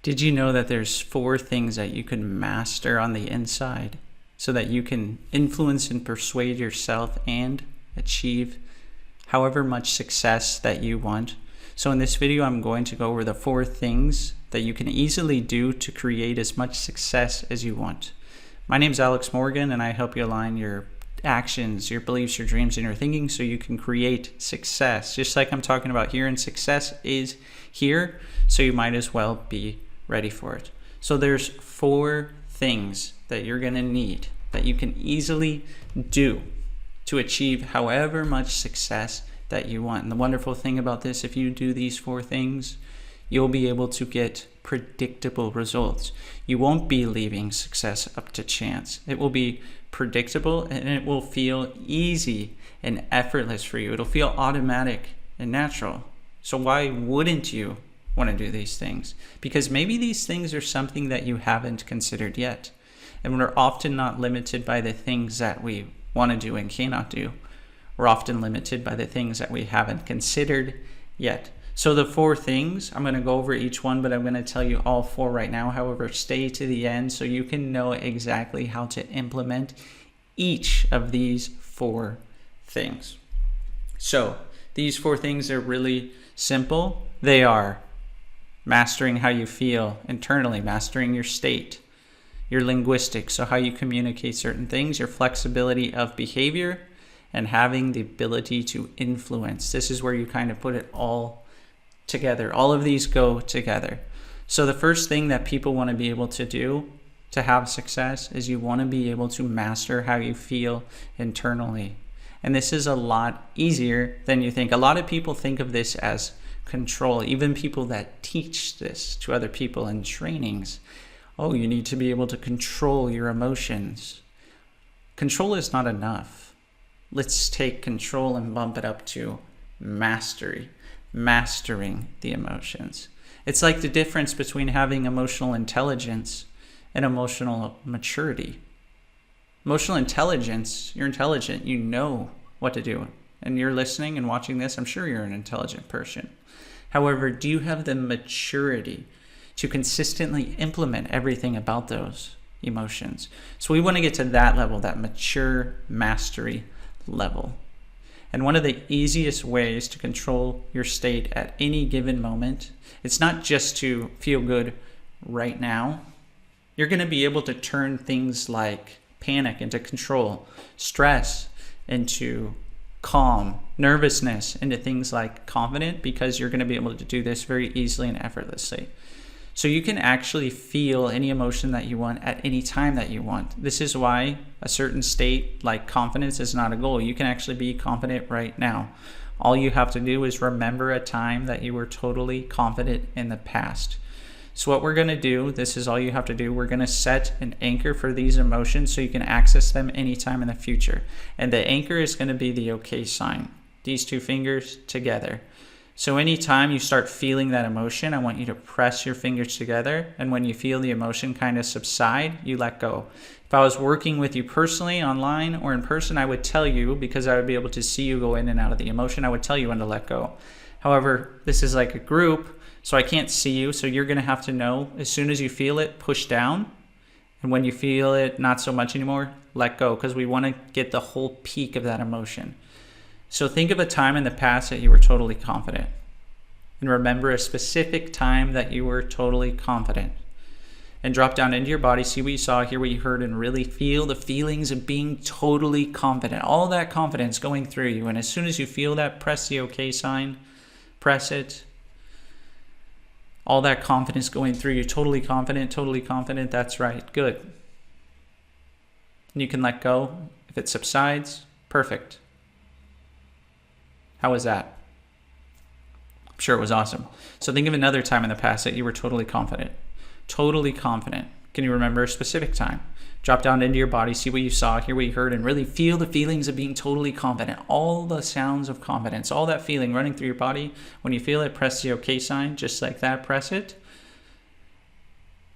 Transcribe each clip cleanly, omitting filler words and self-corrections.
Did you know that there's 4 things that you can master on the inside so that you can influence and persuade yourself and achieve however much success that you want? So in this video, I'm going to go over the 4 things that you can easily do to create as much success as you want. My name is Alex Morgan, and I help you align your actions, your beliefs, your dreams, and your thinking so you can create success. Just like I'm talking about here, and success is here, so you might as well be ready for it. So there's 4 things that you're going to need that you can easily do to achieve however much success that you want. And the wonderful thing about this, if you do these 4 things, you'll be able to get predictable results. You won't be leaving success up to chance. It will be predictable, and it will feel easy and effortless for you. It'll feel automatic and natural. So why wouldn't you want to do these things? Because maybe these things are something that you haven't considered yet. And we're often not limited by the things that we want to do and cannot do. We're often limited by the things that we haven't considered yet. So the 4 things, I'm going to go over each one, but I'm going to tell you all 4 right now. However, stay to the end so you can know exactly how to implement each of these 4 things. So these 4 things are really simple. They are mastering how you feel internally, mastering your state, your linguistics, so how you communicate certain things, your flexibility of behavior, and having the ability to influence. This is where you kind of put it all together. All of these go together. So the first thing that people want to be able to do to have success is you want to be able to master how you feel internally. And this is a lot easier than you think. A lot of people think of this as control. Even people that teach this to other people in trainings. Oh, you need to be able to control your emotions. Control is not enough. Let's take control and bump it up to mastery. Mastering the emotions. It's like the difference between having emotional intelligence and emotional maturity. Emotional intelligence, you're intelligent, you know what to do. And you're listening and watching this, I'm sure you're an intelligent person. However, do you have the maturity to consistently implement everything about those emotions? So we want to get to that level, that mature mastery level. And one of the easiest ways to control your state at any given moment, it's not just to feel good right now. You're going to be able to turn things like panic into control, stress into calm, nervousness into things like confident, because you're going to be able to do this very easily and effortlessly. So you can actually feel any emotion that you want at any time that you want. This is why a certain state like confidence is not a goal. You can actually be confident right now. All you have to do is remember a time that you were totally confident in the past. So what we're going to do, this is all you have to do. We're going to set an anchor for these emotions so you can access them anytime in the future. And the anchor is going to be the okay sign. These 2 fingers together. So anytime you start feeling that emotion, I want you to press your fingers together. And when you feel the emotion kind of subside, you let go. If I was working with you personally, online or in person, I would tell you, because I would be able to see you go in and out of the emotion, I would tell you when to let go. However, this is like a group, so I can't see you. So you're going to have to know, as soon as you feel it, push down. And when you feel it not so much anymore, let go, because we want to get the whole peak of that emotion. So think of a time in the past that you were totally confident. And remember a specific time that you were totally confident. And drop down into your body, see what you saw, hear what you heard, and really feel the feelings of being totally confident. All that confidence going through you. And as soon as you feel that, press the okay sign. Press it. All that confidence going through you. Totally confident, totally confident. That's right. Good. And you can let go. If it subsides, perfect. How was that? I'm sure it was awesome. So think of another time in the past that you were totally confident. Totally confident. Can you remember a specific time? Drop down into your body, see what you saw, hear what you heard, and really feel the feelings of being totally confident. All the sounds of confidence, all that feeling running through your body. When you feel it, press the okay sign, just like that, press it.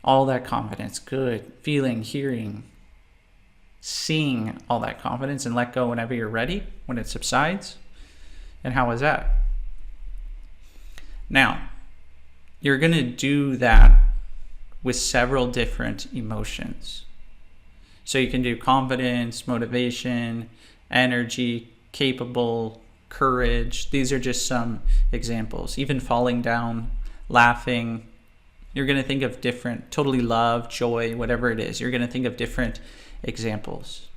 All that confidence, good. Feeling, hearing, seeing all that confidence, and let go whenever you're ready, when it subsides. And how was that? Now, you're going to do that with several different emotions. So you can do confidence, motivation, energy, capable, courage. These are just some examples. Even falling down, laughing. You're going to think of different, totally love, joy, whatever it is. You're going to think of different examples.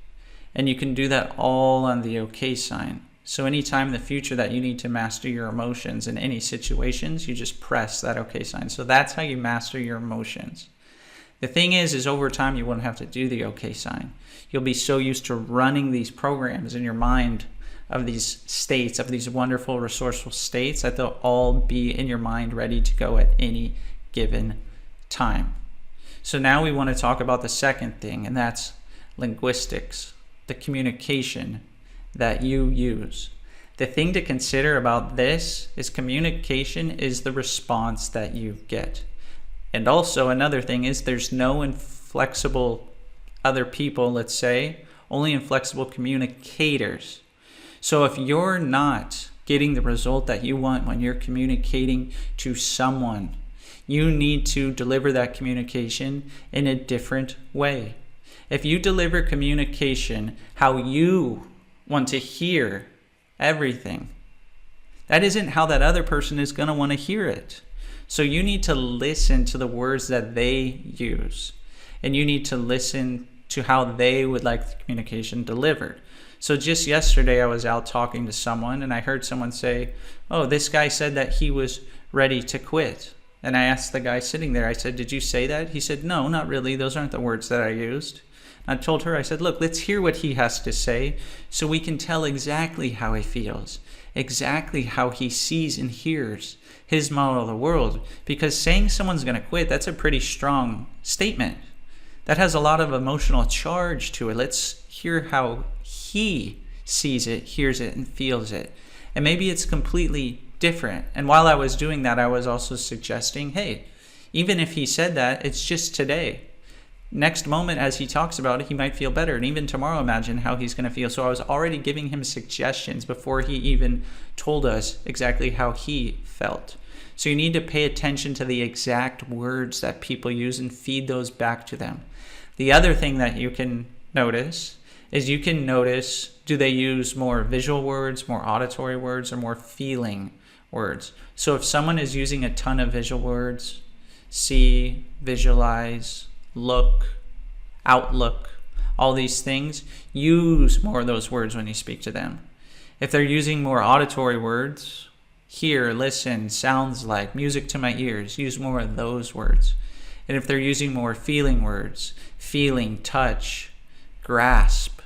And you can do that all on the OK sign. So anytime in the future that you need to master your emotions in any situations, you just press that OK sign. So that's how you master your emotions. The thing is over time, you won't have to do the OK sign. You'll be so used to running these programs in your mind of these states, of these wonderful, resourceful states, that they'll all be in your mind ready to go at any given time. So now we want to talk about the second thing, and that's linguistics, the communication that you use. The thing to consider about this is communication is the response that you get. And also another thing is there's no inflexible other people, let's say, only inflexible communicators. So if you're not getting the result that you want when you're communicating to someone, you need to deliver that communication in a different way. If you deliver communication how you want to hear everything, that isn't how that other person is going to want to hear it. So you need to listen to the words that they use, and you need to listen to how they would like the communication delivered. So just yesterday I was out talking to someone and I heard someone say, "Oh, this guy said that he was ready to quit." And I asked the guy sitting there, I said, "Did you say that?" He said, "No, not really. Those aren't the words that I used." I told her, I said, "Look, let's hear what he has to say so we can tell exactly how he feels, exactly how he sees and hears his model of the world." Because saying someone's going to quit, that's a pretty strong statement. That has a lot of emotional charge to it. Let's hear how he sees it, hears it, and feels it. And maybe it's completely different. And while I was doing that, I was also suggesting, hey, even if he said that, it's just today. Next moment, as he talks about it, he might feel better. And even tomorrow, imagine how he's going to feel. So I was already giving him suggestions before he even told us exactly how he felt. So you need to pay attention to the exact words that people use and feed those back to them. The other thing that you can notice is do they use more visual words, more auditory words, or more feeling words? So if someone is using a ton of visual words, see, visualize, look, outlook, all these things, use more of those words when you speak to them. If they're using more auditory words, hear, listen, sounds like, music to my ears, use more of those words. And if they're using more feeling words, feeling, touch, grasp,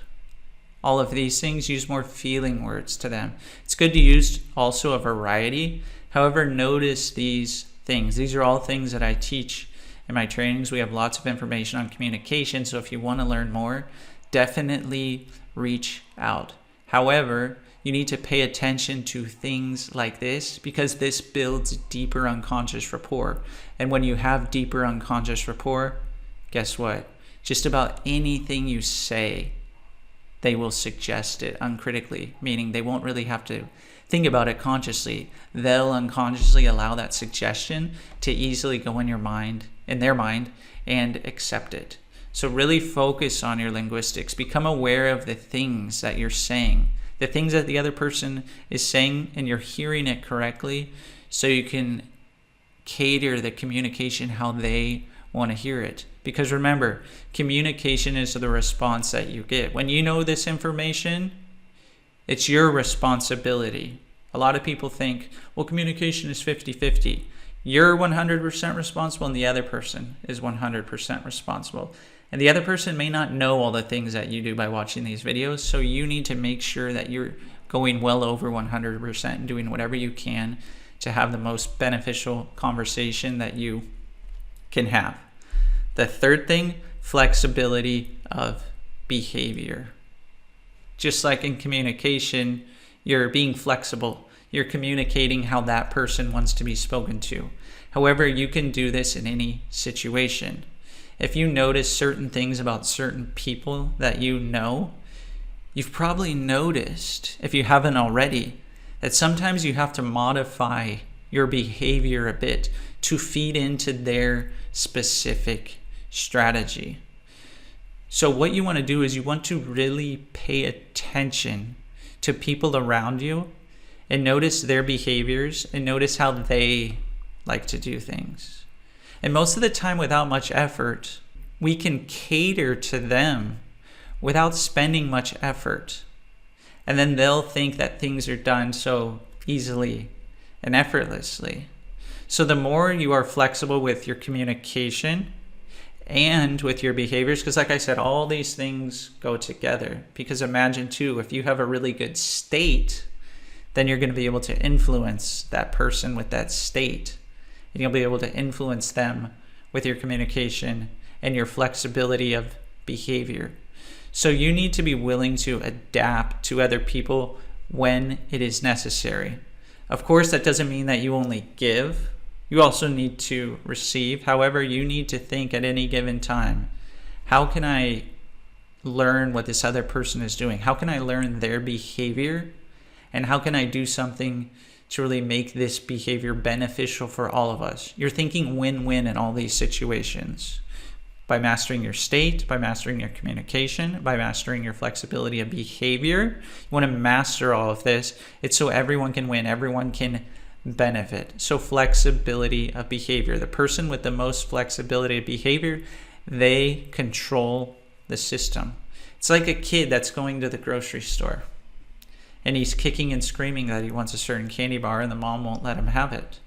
all of these things, use more feeling words to them. It's good to use also a variety. However, notice these things. These are all things that I teach in my trainings. We have lots of information on communication, so if you want to learn more, definitely reach out. However, you need to pay attention to things like this because this builds deeper unconscious rapport. And when you have deeper unconscious rapport, guess what? Just about anything you say, they will suggest it uncritically, meaning they won't really have to think about it consciously. They'll unconsciously allow that suggestion to easily go in their mind, and accept it. So really focus on your linguistics. Become aware of the things that you're saying, the things that the other person is saying, and you're hearing it correctly so you can cater the communication how they want to hear it. Because remember, communication is the response that you get. When you know this information, it's your responsibility. A lot of people think, well, communication is 50-50. You're 100% responsible and the other person is 100% responsible. And the other person may not know all the things that you do by watching these videos, so you need to make sure that you're going well over 100% and doing whatever you can to have the most beneficial conversation that you can have. The third thing, flexibility of behavior. Just like in communication, you're being flexible. You're communicating how that person wants to be spoken to. However, you can do this in any situation. If you notice certain things about certain people that you know, you've probably noticed, if you haven't already, that sometimes you have to modify your behavior a bit to feed into their specific strategy. So what you want to do is you want to really pay attention to people around you and notice their behaviors and notice how they like to do things. And most of the time, without much effort, we can cater to them without spending much effort. And then they'll think that things are done so easily and effortlessly. So the more you are flexible with your communication and with your behaviors, because like I said, all these things go together. Because imagine too, if you have a really good state, then you're going to be able to influence that person with that state. And you'll be able to influence them with your communication and your flexibility of behavior. So you need to be willing to adapt to other people when it is necessary. Of course, that doesn't mean that you only give. You also need to receive. However, you need to think at any given time, how can I learn what this other person is doing? How can I learn their behavior? And how can I do something to really make this behavior beneficial for all of us? You're thinking win-win in all these situations. By mastering your state, by mastering your communication, by mastering your flexibility of behavior. You want to master all of this. It's so everyone can win, everyone can benefit. So flexibility of behavior. The person with the most flexibility of behavior, they control the system. It's like a kid that's going to the grocery store and he's kicking and screaming that he wants a certain candy bar and the mom won't let him have it.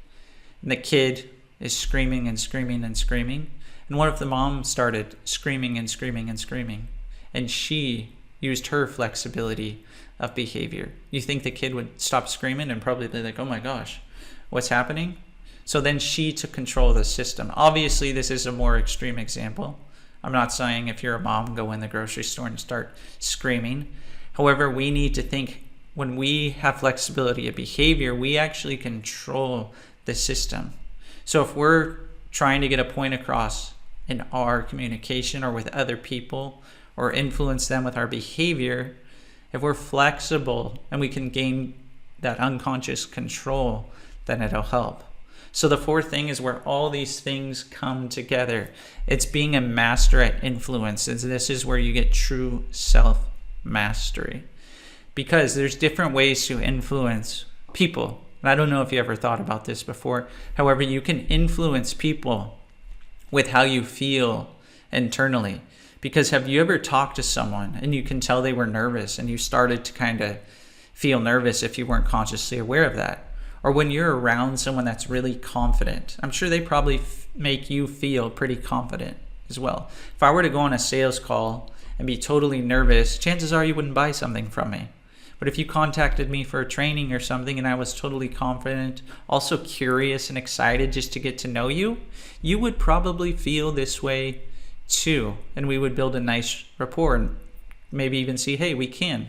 And the kid is screaming and screaming and screaming. And what if the mom started screaming and screaming and screaming, and she used her flexibility of behavior? You think the kid would stop screaming and probably be like, oh my gosh, what's happening? So then she took control of the system. Obviously, this is a more extreme example. I'm not saying if you're a mom, go in the grocery store and start screaming. However, we need to think when we have flexibility of behavior, we actually control the system. So if we're trying to get a point across in our communication or with other people or influence them with our behavior, if we're flexible and we can gain that unconscious control, then it'll help. So the fourth thing is where all these things come together. It's being a master at influence. And this is where you get true self-mastery. Because there's different ways to influence people. And I don't know if you ever thought about this before. However, you can influence people with how you feel internally. Because have you ever talked to someone and you can tell they were nervous and you started to kind of feel nervous if you weren't consciously aware of that? Or when you're around someone that's really confident, I'm sure they probably make you feel pretty confident as well. If I were to go on a sales call and be totally nervous, chances are you wouldn't buy something from me. But if you contacted me for a training or something and I was totally confident, also curious and excited just to get to know you, you would probably feel this way too. And we would build a nice rapport and maybe even see, hey, we can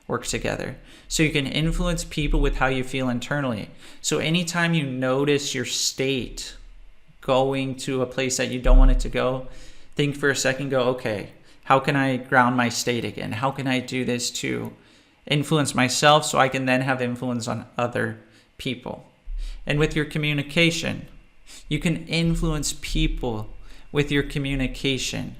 work together. So you can influence people with how you feel internally. So anytime you notice your state going to a place that you don't want it to go, think for a second, go, okay, how can I ground my state again? How can I do this to influence myself so I can then have influence on other people? And with your communication, you can influence people with your communication.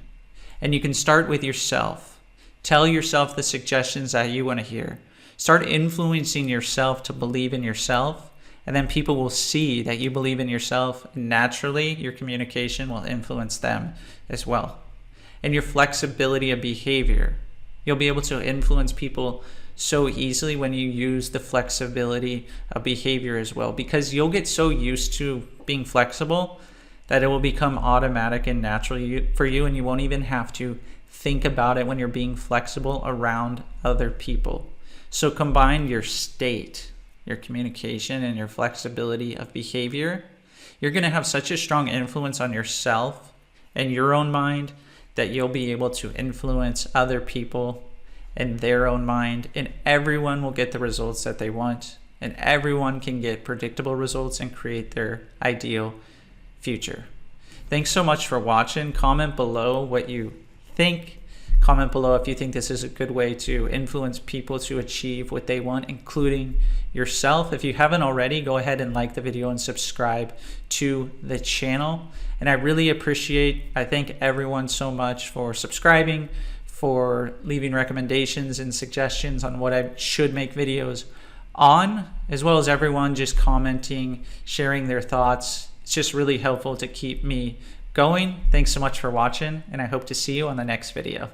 And you can start with yourself. Tell yourself the suggestions that you want to hear. Start influencing yourself to believe in yourself. And then people will see that you believe in yourself. And naturally, your communication will influence them as well. And your flexibility of behavior. You'll be able to influence people so easily when you use the flexibility of behavior as well, because you'll get so used to being flexible that it will become automatic and natural for you, and you won't even have to think about it when you're being flexible around other people. So combine your state, your communication, and your flexibility of behavior. You're going to have such a strong influence on yourself and your own mind that you'll be able to influence other people in their own mind, and everyone will get the results that they want, and everyone can get predictable results and create their ideal future. Thanks so much for watching. Comment below what you think. Comment below if you think this is a good way to influence people to achieve what they want, including yourself. If you haven't already, go ahead and like the video and subscribe to the channel. And I really I thank everyone so much for subscribing, for leaving recommendations and suggestions on what I should make videos on, as well as everyone just commenting, sharing their thoughts. It's just really helpful to keep me going. Thanks so much for watching, and I hope to see you on the next video.